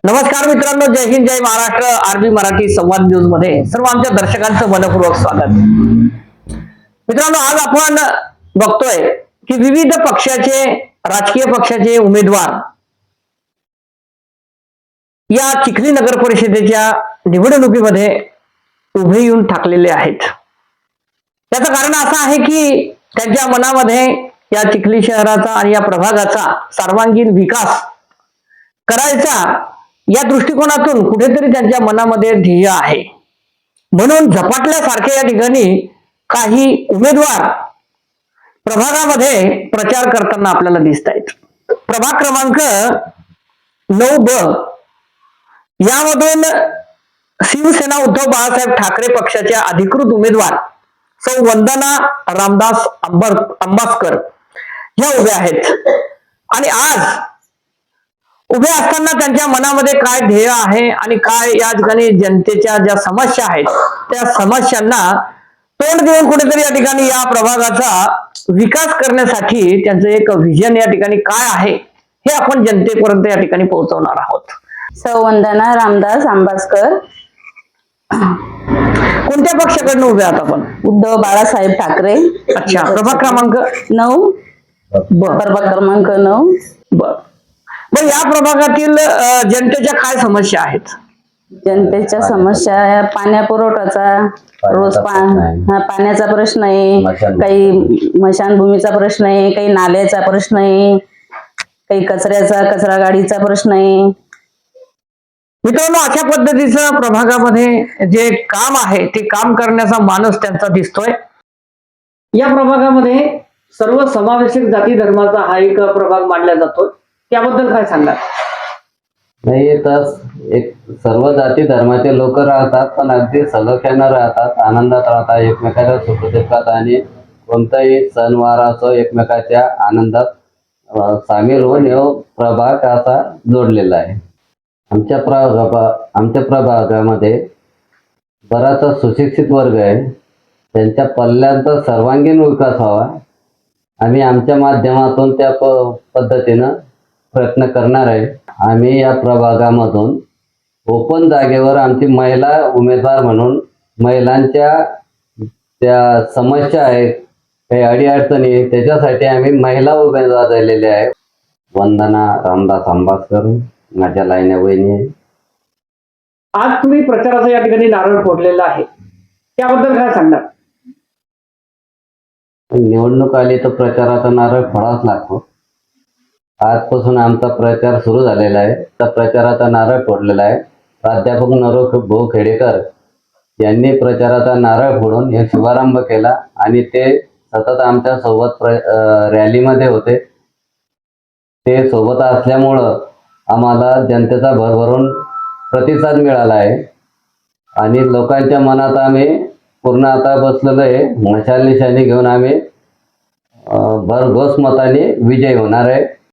नमस्कार मित्रांनो, जय हिंद, जय महाराष्ट्र. आरबी मराठी संवाद न्यूज मध्ये सर्व आमच्या दर्शकांचं मनपूर्वक स्वागत. मित्रांनो, आज आपण बघतोय की विविध पक्षाचे राजकीय पक्षाचे उमेदवार या चिखली नगर परिषदेच्या निवडणुकीमध्ये उभे येऊन ठाकलेले आहेत. याचं कारण असं आहे की त्यांच्या मनामध्ये या चिखली शहराचा आणि या प्रभागाचा सर्वांगीण विकास करायचा या दृष्टिकोनातून कुठेतरी त्यांच्या मनामध्ये ध्येय आहे. म्हणून झपाटल्यासारखे या ठिकाणी काही उमेदवार प्रभागामध्ये प्रचार करताना आपल्याला दिसत आहेत. प्रभाग क्रमांक 9B यामधून शिवसेना उद्धव बाळासाहेब ठाकरे पक्षाच्या अधिकृत उमेदवार सौ वंदना रामदास अंबासकर ह्या उभ्या आहेत. आणि आज उभे असताना त्यांच्या मनामध्ये काय ध्येय आहे आणि काय या ठिकाणी जनतेच्या ज्या समस्या आहेत त्या समस्यांना तोंड देऊन कुठेतरी या ठिकाणी या प्रभागाचा विकास करण्यासाठी त्यांचं एक विजन या ठिकाणी काय आहे हे आपण जनतेपर्यंत या ठिकाणी पोहोचवणार आहोत. सौ वंदना रामदास अंबासकर. कोणत्या पक्षाकडनं उभे आहात आपण? उद्धव बाळासाहेब ठाकरे. अच्छा, प्रभाग क्रमांक 9. प्रभाग क्रमांक 9. बर. या प्रभागातील जनतेच्या काय समस्या आहेत? जनतेच्या समस्या पाण्या पुरवठ्याचा रोज पाण्याचा प्रश्न आहे, काही स्मशानभूमीचा प्रश्न आहे, काही नाल्याचा प्रश्न आहे, काही कचरा गाडीचा प्रश्न आहे. मित्रांनो, अशा पद्धतीचं प्रभागामध्ये जे काम आहे ते काम करण्याचा मानस त्यांचा दिसतोय. या प्रभागामध्ये सर्व समावेशक जाती धर्माचा हा एक प्रभाग मानला जातो. त्याबद्दल काय सांगा? नाही, तर एक सर्व जाती धर्माचे लोक राहतात, पण अगदी सलोख्यानं राहतात, आनंदात राहतात, एकमेकाच्या सुखदुःखात आणि कोणताही सणवार असो एकमेकाच्या आनंदात सामील होऊन प्रभाग असा जोडलेला आहे. आमच्या प्रभागामध्ये बराचसा सुशिक्षित वर्ग आहे. त्यांच्या पल्ल्यांचा सर्वांगीण विकास व्हावा. आम्ही आमच्या माध्यमातून त्या पद्धतीनं प्रयत्न करणार आहे. आम्ही या प्रभागामधून ओपन जागेवर आमची महिला उमेदवार म्हणून महिलांच्या त्या समस्या आहेत, काही अडीअडचणी, त्याच्यासाठी आम्ही महिला उमेदवार दिलेले आहे. वंदना रामदास अंबासकर माझ्या लाईन्या वहिनी आहे. आज तुम्ही प्रचाराचा या ठिकाणी नारळ फोडलेला आहे, त्याबद्दल काय सांगणार? निवडणूक आली तर प्रचाराचा नारळ फोडावाच लागतो. आजपासून आमचा प्रचार सुरू झालेला आहे. तर प्रचाराचा नारळ फोडलेला आहे. प्राध्यापक नरोखा भाऊ खेडेकर यांनी प्रचाराचा नारळ फोडून एक शुभारंभ केला आणि ते सतत आमच्या सोबत रॅलीमध्ये होते. ते सोबत असल्यामुळं आम्हाला जनतेचा भरभरून प्रतिसाद मिळाला आहे आणि लोकांच्या मनात आम्ही पूर्ण आता बसलेलो आहे. मशाल निशाणी घेऊन आम्ही भरघोस मताने विजय होणार आहे.